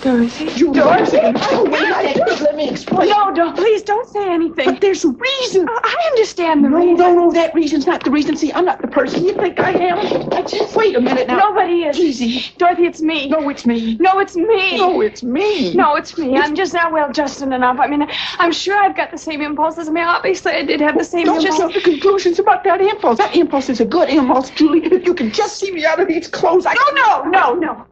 Dorothy? Dorothy! Oh, wait a second. Let me explain. No, please don't say anything. But there's a reason. I understand the reason. No, that reason's not the reason. See, I'm not the person you think I am. Wait a minute now. Nobody is. Easy. Dorothy, it's me. No, it's me. No, it's me. No, it's me. No, it's me. I'm just not well-adjusted enough. I mean, I'm sure I've got the same impulses. I mean, obviously I did have the same... Don't jump to conclusions about that impulse. That impulse is a good impulse, Julie. If you can just see me out of these clothes, I... No.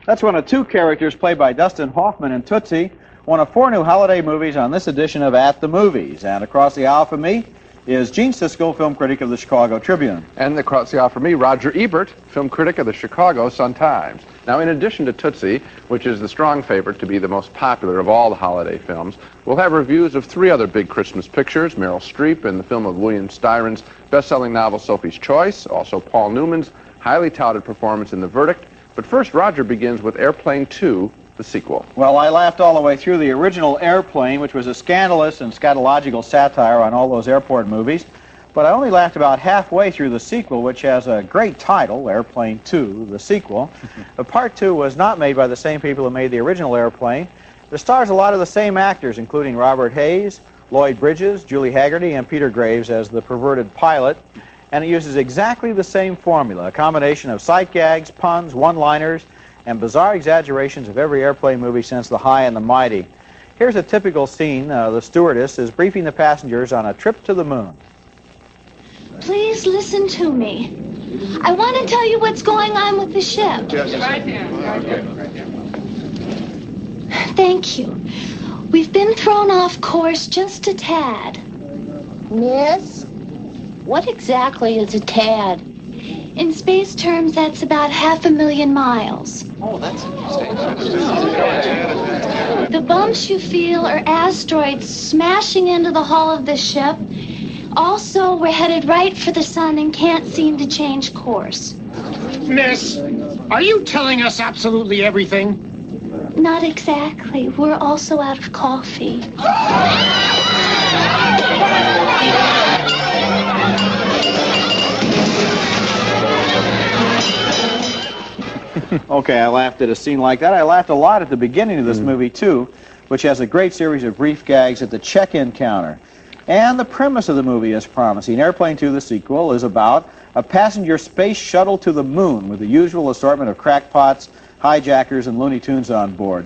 That's one of two characters played by Dustin Hoffman in Tootsie, one of 4 new holiday movies on this edition of At the Movies. And across the aisle from me is Gene Siskel, film critic of the Chicago Tribune. And across the aisle from me, Roger Ebert, film critic of the Chicago Sun-Times. Now, in addition to Tootsie, which is the strong favorite to be the most popular of all the holiday films, we'll have reviews of 3 other big Christmas pictures: Meryl Streep in the film of William Styron's best-selling novel Sophie's Choice, also Paul Newman's highly touted performance in The Verdict. But first, Roger begins with Airplane 2, the sequel. Well, I laughed all the way through the original Airplane, which was a scandalous and scatological satire on all those airport movies. But I only laughed about halfway through the sequel, which has a great title, Airplane 2, the sequel. But Part 2 was not made by the same people who made the original Airplane. It stars a lot of the same actors, including Robert Hayes, Lloyd Bridges, Julie Haggerty, and Peter Graves as the perverted pilot. And it uses exactly the same formula, a combination of sight gags, puns, one-liners, and bizarre exaggerations of every airplane movie since The High and the Mighty. Here's a typical scene. The stewardess is briefing the passengers on a trip to the moon. Please listen to me. I want to tell you what's going on with the ship. Right there. Thank you. We've been thrown off course just a tad. Miss, what exactly is a tad? In space terms, that's about 500,000 miles. Oh, that's interesting. The bumps you feel are asteroids smashing into the hull of the ship. Also, we're headed right for the sun and can't seem to change course. Miss, are you telling us absolutely everything? Not exactly. We're also out of coffee. Okay, I laughed at a scene like that. I laughed a lot at the beginning of this movie, too, which has a great series of brief gags at the check-in counter. And the premise of the movie is promising. Airplane 2, the sequel, is about a passenger space shuttle to the moon with the usual assortment of crackpots, hijackers, and Looney Tunes on board.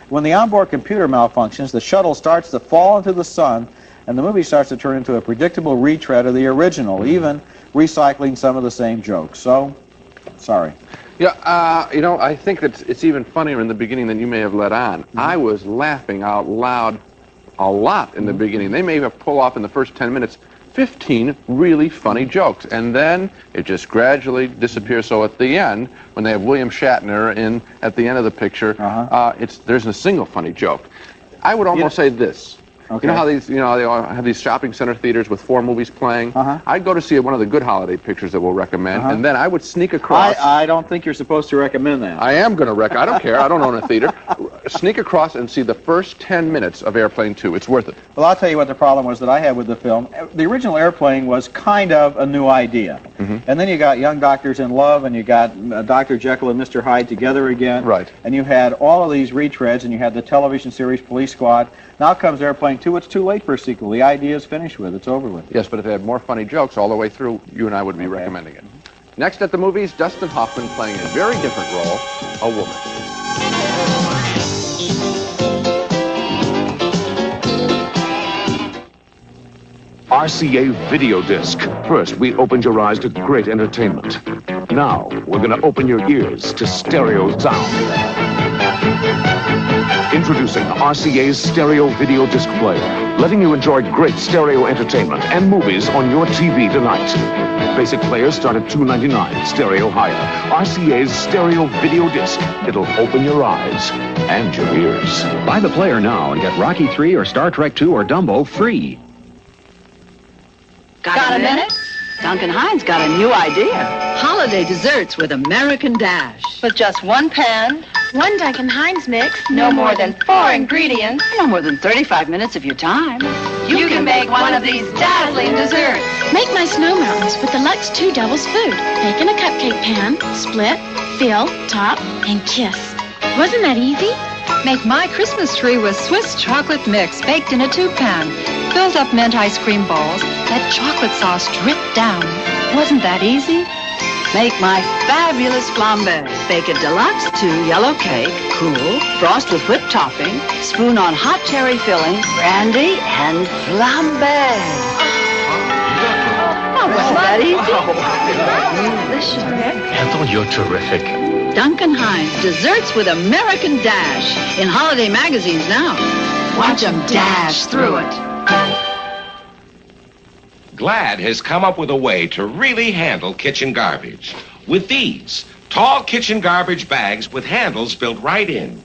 When the onboard computer malfunctions, the shuttle starts to fall into the sun, and the movie starts to turn into a predictable retread of the original, even recycling some of the same jokes. So, sorry. Yeah, I think that it's even funnier in the beginning than you may have let on. I was laughing out loud a lot in the beginning. They may have pulled off in the first 10 minutes 15 really funny jokes, and then it just gradually disappears. So at the end, when they have William Shatner in at the end of the picture, there's a single funny joke. I would almost say this. Okay. You know how they all have these shopping center theaters with 4 movies playing? I'd go to see one of the good holiday pictures that we'll recommend, and then I would sneak across. I don't think you're supposed to recommend that. I am going to I don't care. I don't own a theater. Sneak across and see the first 10 minutes of Airplane 2. It's worth it. Well, I'll tell you what the problem was that I had with the film. The original Airplane was kind of a new idea. And then you got Young Doctors in Love, and you got Dr. Jekyll and Mr. Hyde together again. Right. And you had all of these retreads, and you had the television series Police Squad. Now comes Airplane 2. It's too late for a sequel. The idea is finished with. It's over with. Yes, but if they had more funny jokes all the way through, you and I would be recommending it. Next at the movies, Dustin Hoffman playing a very different role, a woman. RCA Video Disc. First, we opened your eyes to great entertainment. Now, we're going to open your ears to stereo sound. Introducing RCA's Stereo Video Disc Player, letting you enjoy great stereo entertainment and movies on your TV tonight. Basic players start at $2.99, stereo higher. RCA's Stereo Video Disc. It'll open your eyes and your ears. Buy the player now and get Rocky 3 or Star Trek 2 or Dumbo free. Got a minute? Duncan Hines got a new idea. Holiday desserts with American Dash. With just 1 pan, 1 Duncan Hines mix, no more than 4 ingredients, no more than 35 minutes of your time. You can make one of these dazzling desserts. Make my snow mountains with the Lux 2 Doubles food. Bake in a cupcake pan, split, fill, top, and kiss. Wasn't that easy? Make my Christmas tree with Swiss chocolate mix baked in a 2-pan. Filled up mint ice cream balls. Let chocolate sauce drip down. Wasn't that easy? Make my fabulous flambe. Bake a deluxe 2 yellow cake, cool, frost with whipped topping, spoon on hot cherry filling, brandy, and flambe. Oh, wasn't that easy? Delicious. Ethel, you're terrific. Duncan Hines, desserts with American Dash. In holiday magazines now. Watch them dash through it. Glad has come up with a way to really handle kitchen garbage. With these tall kitchen garbage bags with handles built right in.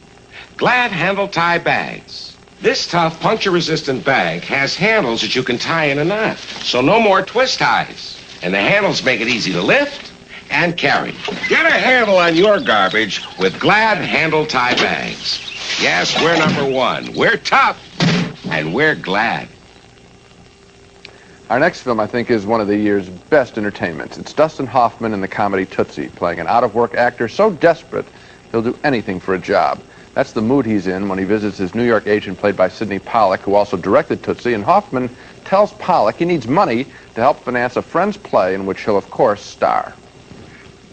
Glad handle tie bags. This tough puncture-resistant bag has handles that you can tie in a knot, so no more twist ties. And the handles make it easy to lift and carry. Get a handle on your garbage with Glad handle tie bags. Yes, we're #1. We're tough, and we're glad. Our next film, I think, is one of the year's best entertainments. It's Dustin Hoffman in the comedy Tootsie, playing an out-of-work actor so desperate he'll do anything for a job. That's the mood he's in when he visits his New York agent, played by Sidney Pollack, who also directed Tootsie, and Hoffman tells Pollack he needs money to help finance a friend's play in which he'll, of course, star.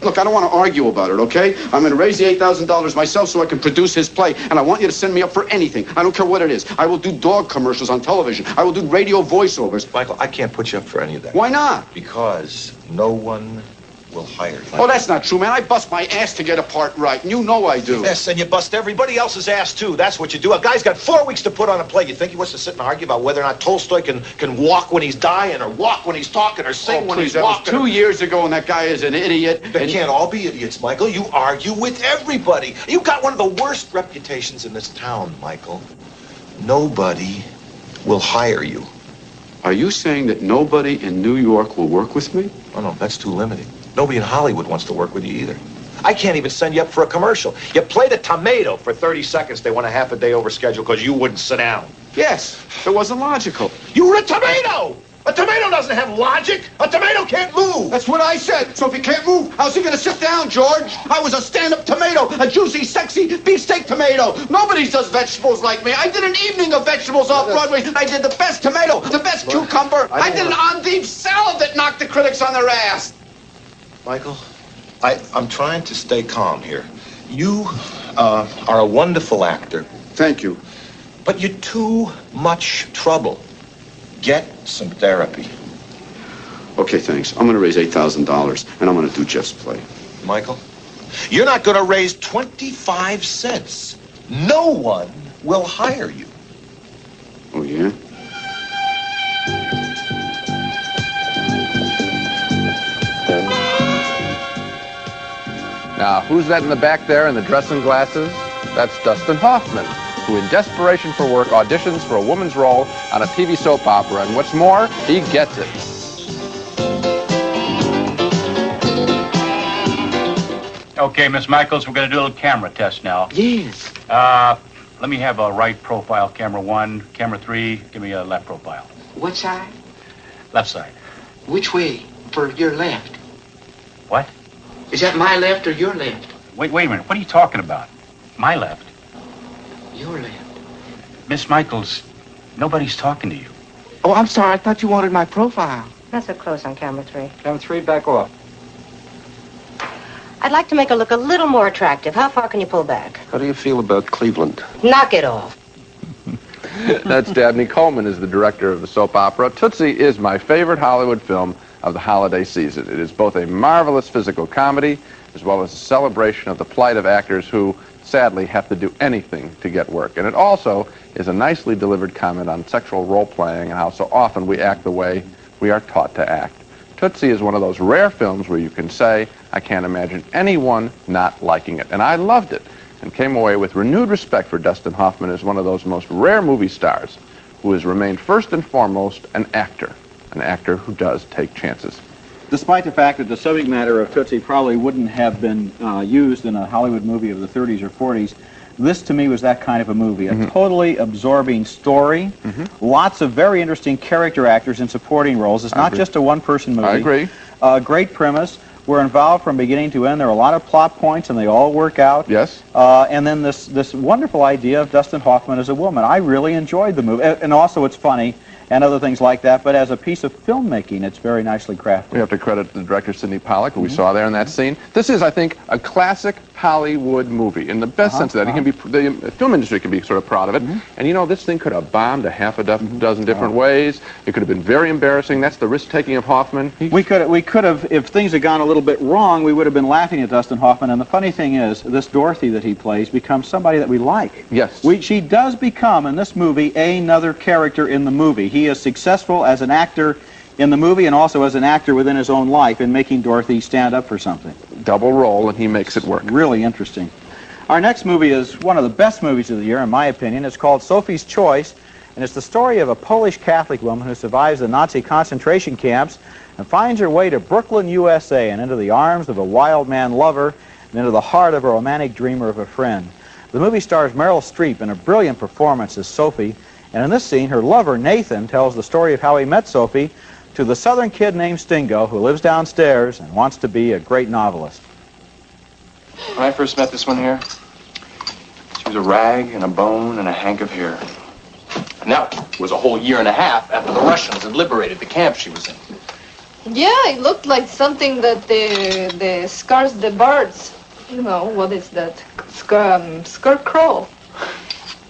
Look, I don't want to argue about it, okay? I'm going to raise the $8,000 myself so I can produce his play, and I want you to send me up for anything. I don't care what it is. I will do dog commercials on television. I will do radio voiceovers. Michael, I can't put you up for any of that. Why not? Because no one will hire you. Oh, that's not true, man. I bust my ass to get a part right, and you know I do. Yes, and you bust everybody else's ass, too. That's what you do. A guy's got 4 weeks to put on a play. You think he wants to sit and argue about whether or not Tolstoy can walk when he's dying, or walk when he's talking, or sing when he's walking? That was 2 years ago, and that guy is an idiot. They can't all be idiots, Michael. You argue with everybody. You've got one of the worst reputations in this town, Michael. Nobody will hire you. Are you saying that nobody in New York will work with me? Oh, no, that's too limiting. Nobody in Hollywood wants to work with you either. I can't even send you up for a commercial. You played a tomato for 30 seconds. They want a half a day over schedule because you wouldn't sit down. Yes, it wasn't logical. You were a tomato! A tomato doesn't have logic. A tomato can't move. That's what I said. So if he can't move, how's he going to sit down, George? I was a stand-up tomato, a juicy, sexy beefsteak tomato. Nobody does vegetables like me. I did an evening of vegetables off Broadway. I did the best tomato, the best cucumber. I did an endive salad that knocked the critics on their ass. Michael, I'm trying to stay calm here. You are a wonderful actor. Thank you. But you're too much trouble. Get some therapy. Okay, thanks. I'm going to raise $8,000, and I'm going to do Jeff's play. Michael, you're not going to raise 25 cents. No one will hire you. Oh, yeah? Now, who's that in the back there in the dress and glasses? That's Dustin Hoffman, who in desperation for work auditions for a woman's role on a TV soap opera, and what's more, he gets it. Okay, Miss Michaels, we're going to do a little camera test now. Yes. Let me have a right profile, camera 1, camera 3, give me a left profile. What side? Left side. Which way? For your left. What? Is that my left or your left? Wait a minute, what are you talking about? My left. Your left. Miss Michaels, nobody's talking to you. Oh, I'm sorry. I thought you wanted my profile. Not so close on camera 3. Camera 3, back off. I'd like to make her look a little more attractive. How far can you pull back? How do you feel about Cleveland? Knock it off. That's Dabney Coleman, is the director of the soap opera. Tootsie is my favorite Hollywood film of the holiday season. It is both a marvelous physical comedy as well as a celebration of the plight of actors who sadly have to do anything to get work. And it also is a nicely delivered comment on sexual role-playing and how so often we act the way we are taught to act. Tootsie is one of those rare films where you can say, I can't imagine anyone not liking it. And I loved it and came away with renewed respect for Dustin Hoffman as one of those most rare movie stars who has remained first and foremost an actor who does take chances. Despite the fact that the subject matter of Tootsie probably wouldn't have been used in a Hollywood movie of the 30s or 40s, this to me was that kind of a movie. A totally absorbing story, lots of very interesting character actors in supporting roles. It's not just a one-person movie. I agree. Great premise, were involved from beginning to end. There are a lot of plot points, and they all work out. Yes. And then this wonderful idea of Dustin Hoffman as a woman. I really enjoyed the movie. And also it's funny and other things like that, but as a piece of filmmaking, it's very nicely crafted. We have to credit the director, Sidney Pollack, who we saw there in that scene. This is, I think, a classic Hollywood movie, in the best sense of that. It can be, the film industry can be sort of proud of it. And you know, this thing could have bombed a half a dozen different ways. It could have been very embarrassing. That's the risk-taking of Hoffman. We could have, if things had gone a little bit wrong, we would have been laughing at Dustin Hoffman. And the funny thing is, this Dorothy that he plays becomes somebody that we like. Yes. She does become, in this movie, another character in the movie. He is successful as an actor in the movie and also as an actor within his own life in making Dorothy stand up for something. Double role, and he makes it work. Really interesting. Our next movie is one of the best movies of the year, in my opinion. It's called Sophie's Choice, and it's the story of a Polish Catholic woman who survives the Nazi concentration camps and finds her way to Brooklyn, USA, and into the arms of a wild man lover and into the heart of a romantic dreamer of a friend. The movie stars Meryl Streep in a brilliant performance as Sophie, and in this scene, her lover, Nathan, tells the story of how he met Sophie to the southern kid named Stingo, who lives downstairs and wants to be a great novelist. When I first met this one here, she was a rag and a bone and a hank of hair. And that was a whole year and a half after the Russians had liberated the camp she was in. Yeah, it looked like something that the scars the birds. You know, what is that? Scarecrow.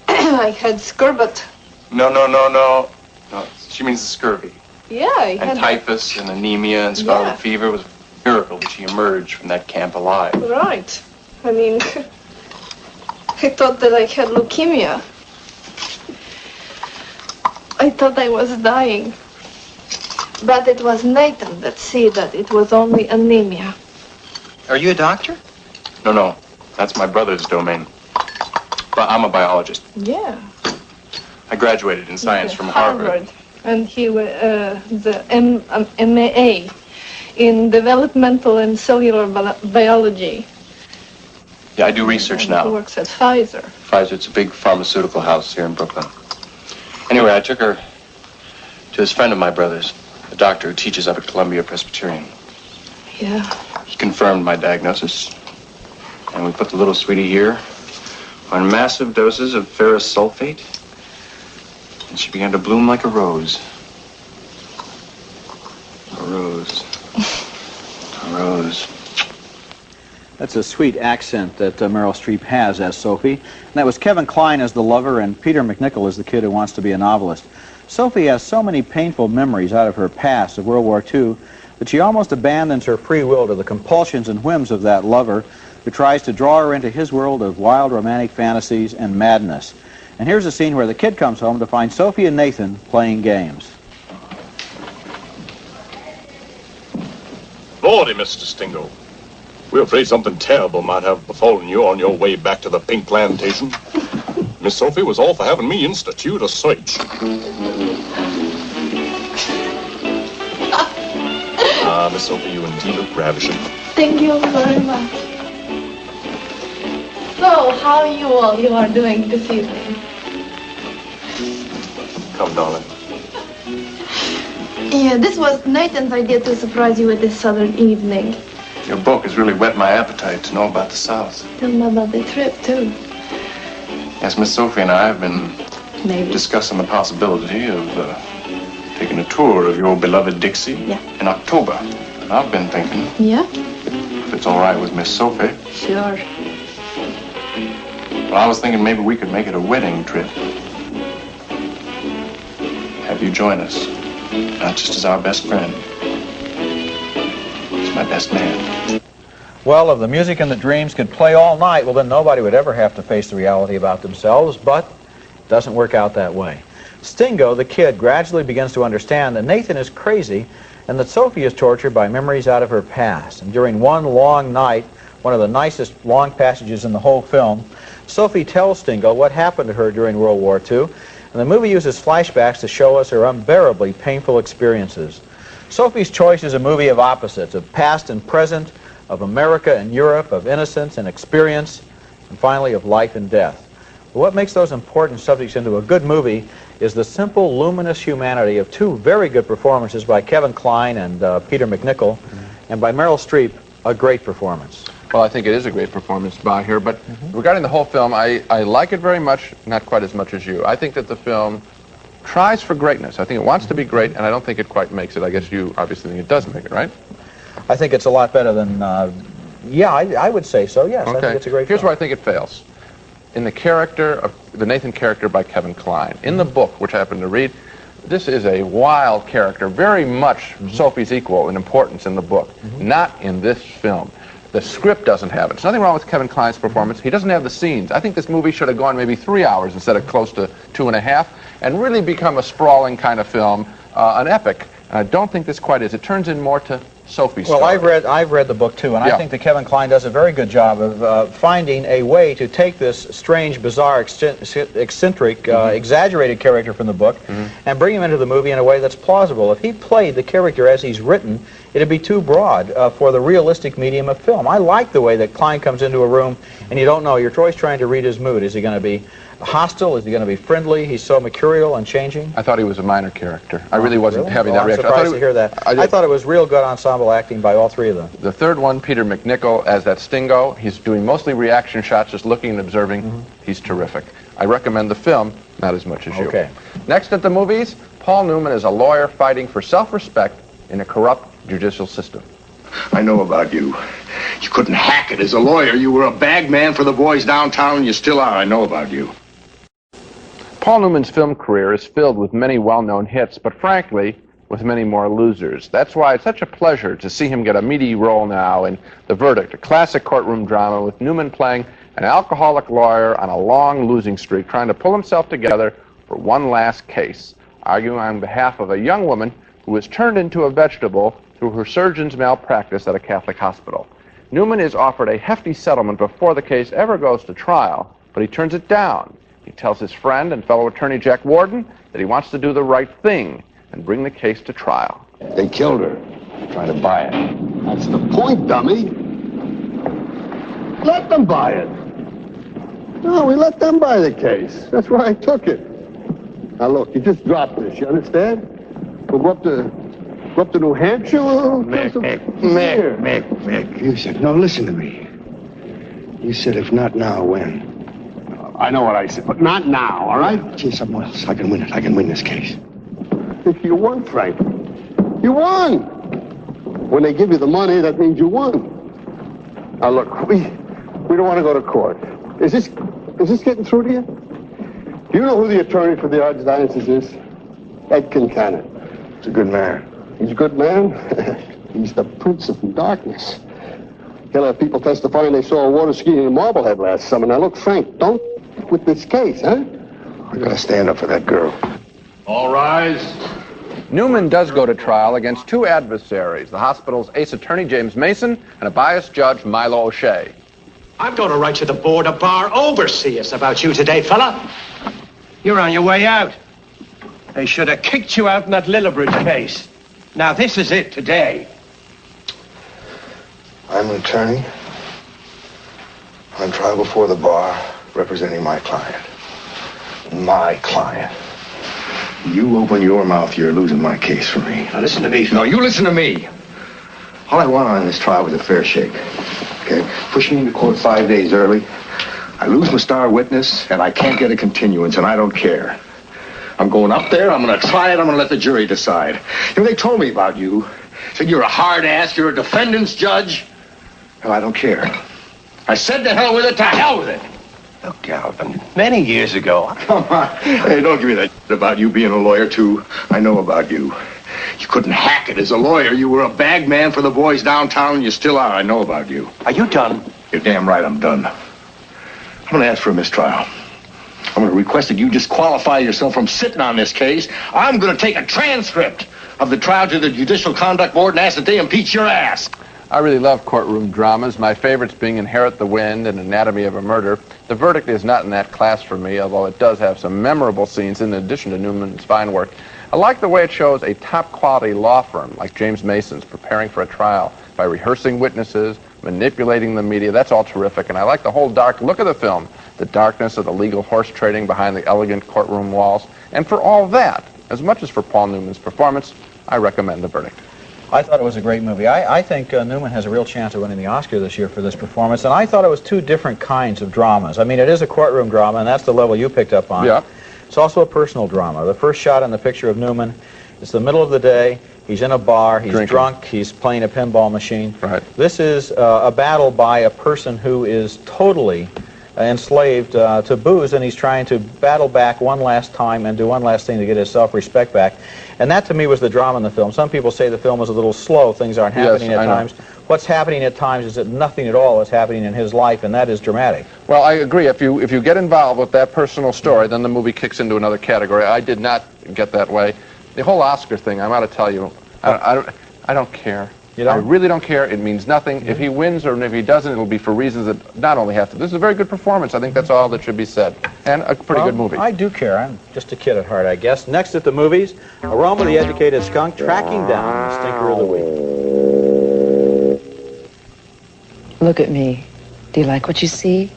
I had scurbut. No. She means the scurvy. Yeah, I had And typhus and anemia and scarlet fever. It was a miracle that she emerged from that camp alive. Right. I mean, I thought that I had leukemia. I thought I was dying. But it was Nathan that said that it was only anemia. Are you a doctor? No. That's my brother's domain. But I'm a biologist. Yeah. I graduated in science from Harvard. And he was the MA in developmental and cellular biology. Yeah, I do research He now. works at Pfizer. Pfizer, it's a big pharmaceutical house here in Brooklyn. Anyway, I took her to this friend of my brother's, a doctor who teaches up at Columbia Presbyterian. Yeah. He confirmed my diagnosis, and we put the little sweetie here on massive doses of ferrous sulfate, and she began to bloom like a rose. A rose. A rose. That's a sweet accent that Meryl Streep has as Sophie. And that was Kevin Kline as the lover and Peter MacNicol as the kid who wants to be a novelist. Sophie has so many painful memories out of her past of World War II that she almost abandons her free will to the compulsions and whims of that lover who tries to draw her into his world of wild romantic fantasies and madness. And here's a scene where the kid comes home to find Sophie and Nathan playing games. Lordy, Mr. Stingo. We're afraid something terrible might have befallen you on your way back to the pink plantation. Miss Sophie was all for having me institute a search. Miss Sophie, you indeed look ravishing. Thank you very much. So, how you are doing this evening? Come, darling. Yeah, this was Nathan's idea to surprise you with this southern evening. Your book has really whet my appetite to know about the South. Tell me about the trip, too. Yes, Miss Sophie and I have been discussing the possibility of taking a tour of your beloved Dixie in October. And I've been thinking, Yeah? if it's all right with Miss Sophie, Sure. well, I was thinking maybe we could make it a wedding trip. Have you join us, not just as our best friend, as my best man. Well, if the music and the dreams could play all night, well, then nobody would ever have to face the reality about themselves, but it doesn't work out that way. Stingo, the kid, gradually begins to understand that Nathan is crazy and that Sophie is tortured by memories out of her past. And during one long night, one of the nicest long passages in the whole film, Sophie tells Stingo what happened to her during World War II, and the movie uses flashbacks to show us her unbearably painful experiences. Sophie's Choice is a movie of opposites, of past and present, of America and Europe, of innocence and experience, and finally of life and death. But what makes those important subjects into a good movie is the simple, luminous humanity of two very good performances by Kevin Kline and Peter MacNicol, and by Meryl Streep a great performance. Well, I think it is a great performance by her, but regarding the whole film, I like it very much, not quite as much as you. I think that the film tries for greatness. I think it wants to be great, and I don't think it quite makes it. I guess you obviously think it does make it, right? I think it's a lot better than, yeah, I would say so, yes. Okay. I think it's a great Here's film. where I think it fails. In the character of the Nathan character by Kevin Kline. In the book, which I happen to read, this is a wild character, very much Sophie's equal in importance in the book, not in this film. The script doesn't have it. There's nothing wrong with Kevin Kline's performance. He doesn't have the scenes. I think this movie should have gone maybe 3 hours instead of close to 2.5, and really become a sprawling kind of film, an epic. And I don't think this quite is. It turns in more to Sophie's story. Well, I've read the book too, and I think that Kevin Kline does a very good job of finding a way to take this strange, bizarre, eccentric, exaggerated character from the book and bring him into the movie in a way that's plausible. If he played the character as he's written, it'd be too broad for the realistic medium of film. I like the way that Kline comes into a room and you don't know. You're always trying to read his mood. Is he going to be hostile? Is he going to be friendly? He's so mercurial and changing. I thought he was a minor character. I really wasn't having that I'm reaction. surprised to hear that. I thought it was real good ensemble acting by all three of them. The third one, Peter McNichol, as that Stingo, he's doing mostly reaction shots, just looking and observing. He's terrific. I recommend the film, not as much as you. Okay. Next at the movies, Paul Newman is a lawyer fighting for self-respect in a corrupt judicial system. I know about you. You couldn't hack it as a lawyer. You were a bag man for the boys downtown, and you still are. I know about you. Paul Newman's film career is filled with many well-known hits, but frankly, with many more losers. That's why it's such a pleasure to see him get a meaty role now in The Verdict, a classic courtroom drama with Newman playing an alcoholic lawyer on a long losing streak, trying to pull himself together for one last case, arguing on behalf of a young woman who was turned into a vegetable through her surgeon's malpractice at a Catholic hospital. Newman is offered a hefty settlement before the case ever goes to trial, but he turns it down. He tells his friend and fellow attorney Jack Warden that he wants to do the right thing and bring the case to trial. They killed her, trying to buy it. That's the point, dummy. Let them buy it. No, we let them buy the case. That's why I took it. Now, look, you just dropped this, you understand? We'll go up to New Hampshire. Mick. You said, no, listen to me. You said, if not now, when? I know what I said, but not now, all right? Gee, something else. I can win it. I can win this case. You won, Frank. You won. When they give you the money, that means you won. Now, look, we don't want to go to court. Is this getting through to you? Do you know who the attorney for the archdiocese is? Ed Quintana. He's a good man. He's a good man? He's the prince of darkness. He'll have people testifying they saw a water skiing in Marblehead last summer. Now, look, Frank, don't with this case, huh? I gotta stand up for that girl. All rise. Newman does go to trial against two adversaries, the hospital's ace attorney, James Mason, and a biased judge, Milo O'Shea. I'm going to write to the board of bar overseers about you today, fella. You're on your way out. They should have kicked you out in that Lillibridge case. Now, this is it today. I'm an attorney on trial before the bar, representing my client. My client. You open your mouth, you're losing my case for me. Now, listen to me. No, you listen to me. All I want on this trial was a fair shake. Okay? Push me into court 5 days early. I lose my star witness, and I can't get a continuance, and I don't care. I'm going up there, I'm going to try it, I'm going to let the jury decide. You know, they told me about you. Said you're a hard ass, you're a defendant's judge. Well, I don't care. I said to hell with it, to hell with it. Look, Galvin, many years ago... Come on. Hey, don't give me that about you being a lawyer, too. I know about you. You couldn't hack it as a lawyer. You were a bag man for the boys downtown, and you still are. I know about you. Are you done? You're damn right I'm done. I'm going to ask for a mistrial. I'm going to request that you disqualify yourself from sitting on this case. I'm going to take a transcript of the trial to the Judicial Conduct Board and ask that they impeach your ass. I really love courtroom dramas, my favorites being Inherit the Wind and Anatomy of a Murder. The Verdict is not in that class for me, although it does have some memorable scenes in addition to Newman's fine work. I like the way it shows a top-quality law firm like James Mason's preparing for a trial by rehearsing witnesses, manipulating the media. That's all terrific, and I like the whole dark look of the film, the darkness of the legal horse trading behind the elegant courtroom walls. And for all that, as much as for Paul Newman's performance, I recommend The Verdict. I thought it was a great movie. I think Newman has a real chance of winning the Oscar this year for this performance, and I thought it was two different kinds of dramas. I mean, it is a courtroom drama, and that's the level you picked up on. Yeah. It's also a personal drama. The first shot in the picture of Newman, it's the middle of the day, he's in a bar, he's Drinking. drunk, he's playing a pinball machine. Right. This is a battle by a person who is totally enslaved to booze, and he's trying to battle back one last time and do one last thing to get his self-respect back. And that, to me, was the drama in the film. Some people say the film was a little slow. Things aren't happening at times. What's happening at times is that nothing at all is happening in his life, and that is dramatic. Well, I agree. If you get involved with that personal story, then the movie kicks into another category. I did not get that way. The whole Oscar thing, I'm going to tell you, I don't care. You don't? I really don't care. It means nothing. If he wins or if he doesn't, it'll be for reasons that not only have to. This is a very good performance. I think that's all that should be said. And a pretty good movie. I do care. I'm just a kid at heart, I guess. Next at the movies, Aroma the Educated Skunk tracking down the stinker of the week. Look at me. Do you like what you see?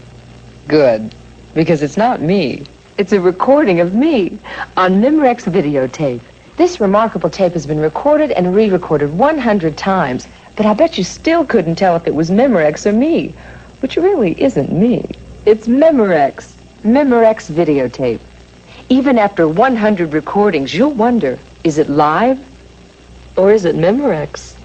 Good. Because it's not me. It's a recording of me on Memorex videotape. This remarkable tape has been recorded and re-recorded 100 times, but I bet you still couldn't tell if it was Memorex or me, which really isn't me. It's Memorex. Memorex videotape. Even after 100 recordings, you'll wonder, is it live or is it Memorex?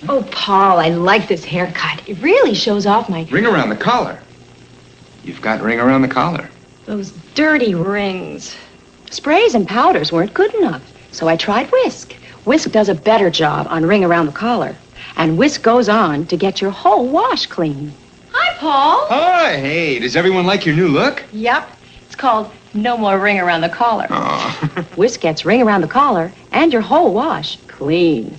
Oh, Paul, I like this haircut. It really shows off my... Ring around the collar. You've got ring around the collar. Those dirty rings. Sprays and powders weren't good enough, so I tried Whisk. Whisk does a better job on ring around the collar, and Whisk goes on to get your whole wash clean. Hi, Paul. Hi, hey, does everyone like your new look? Yep. It's called No More Ring Around the Collar. Oh. Whisk gets ring around the collar and your whole wash clean.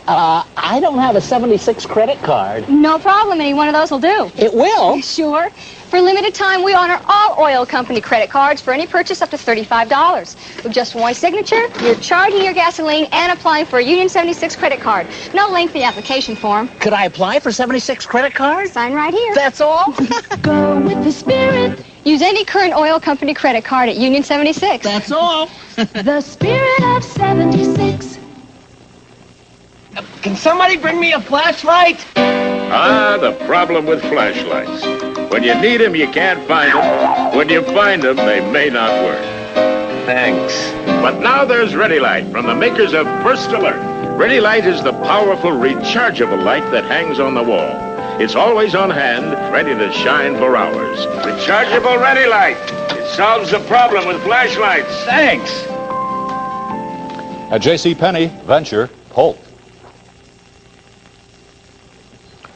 I don't have a 76 credit card. No problem. Any one of those will do. It will? Sure. For a limited time, we honor all oil company credit cards for any purchase up to $35. With just one signature, you're charging your gasoline and applying for a Union 76 credit card. No lengthy application form. Could I apply for 76 credit cards? Sign right here. That's all? Go with the spirit. Use any current oil company credit card at Union 76. That's all. The spirit of 76. Can somebody bring me a flashlight? Ah, the problem with flashlights. When you need them, you can't find them. When you find them, they may not work. Thanks. But now there's Ready Light from the makers of First Alert. Ready Light is the powerful rechargeable light that hangs on the wall. It's always on hand, ready to shine for hours. Rechargeable Ready Light. It solves the problem with flashlights. Thanks. At JCPenney, Venture, Holt.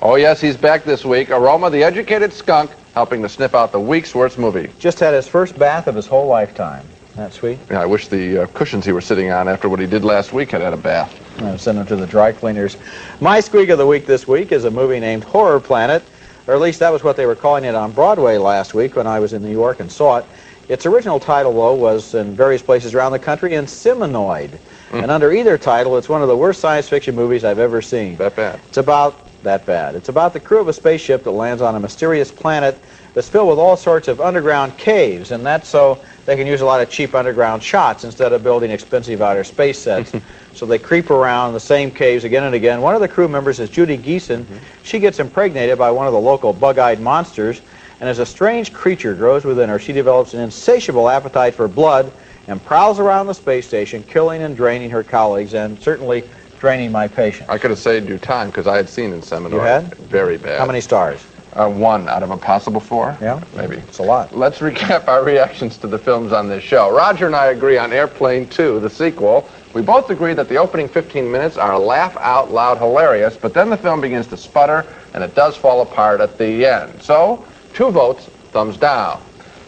Oh, yes, he's back this week. Aroma the Educated Skunk, helping to sniff out the week's worst movie. Just had his first bath of his whole lifetime. Isn't that sweet? Yeah, I wish the cushions he was sitting on after what he did last week had a bath. I'll send him to the dry cleaners. My squeak of the week this week is a movie named Horror Planet, or at least that was what they were calling it on Broadway last week when I was in New York and saw it. Its original title, though, was in various places around the country, Iseminoid. And under either title, it's one of the worst science fiction movies I've ever seen. That bad? It's about that bad. It's about the crew of a spaceship that lands on a mysterious planet that's filled with all sorts of underground caves, and that's so they can use a lot of cheap underground shots instead of building expensive outer space sets. So they creep around the same caves again and again. One of the crew members is Judy Geeson. She gets impregnated by one of the local bug-eyed monsters, and as a strange creature grows within her, she develops an insatiable appetite for blood and prowls around the space station, killing and draining her colleagues, and certainly draining my patience. I could have saved you time because I had seen Iseminoid. You had? Very bad. How many stars? 1 out of a possible 4. Yeah? Maybe. It's a lot. Let's recap our reactions to the films on this show. Roger and I agree on Airplane 2, the sequel. We both agree that the opening 15 minutes are laugh-out-loud hilarious, but then the film begins to sputter, and it does fall apart at the end. So, 2 votes, thumbs down.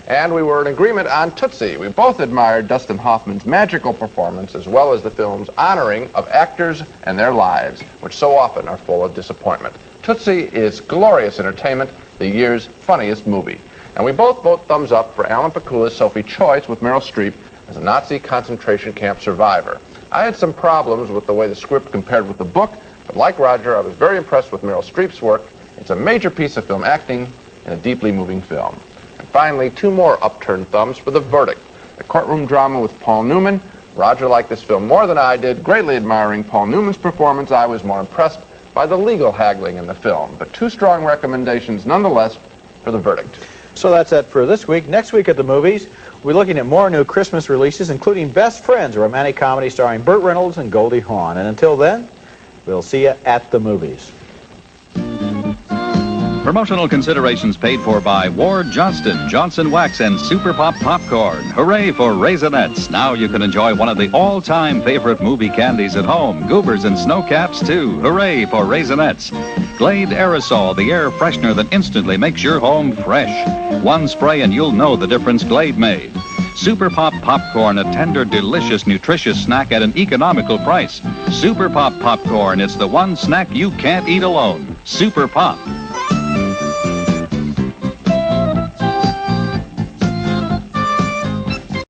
And we were in agreement on Tootsie. We both admired Dustin Hoffman's magical performance as well as the film's honoring of actors and their lives, which so often are full of disappointment. Tootsie is glorious entertainment, the year's funniest movie. And we both vote thumbs up for Alan Pakula's Sophie Choice with Meryl Streep as a Nazi concentration camp survivor. I had some problems with the way the script compared with the book, but like Roger, I was very impressed with Meryl Streep's work. It's a major piece of film acting and a deeply moving film. Finally, 2 more upturned thumbs for The Verdict. The courtroom drama with Paul Newman. Roger liked this film more than I did. Greatly admiring Paul Newman's performance, I was more impressed by the legal haggling in the film. But 2 strong recommendations nonetheless for the verdict. So that's it for this week. Next week at the movies, we're looking at more new Christmas releases, including Best Friends, a romantic comedy starring Burt Reynolds and Goldie Hawn. And until then, we'll see you at the movies. Promotional considerations paid for by Ward Johnston, Johnson Wax, and Super Pop Popcorn. Hooray for Raisinets. Now you can enjoy one of the all-time favorite movie candies at home. Goobers and Snowcaps, too. Hooray for Raisinets. Glade Aerosol, the air freshener that instantly makes your home fresh. 1 spray and you'll know the difference Glade made. Super Pop Popcorn, a tender, delicious, nutritious snack at an economical price. Super Pop Popcorn, it's the one snack you can't eat alone. Super Pop.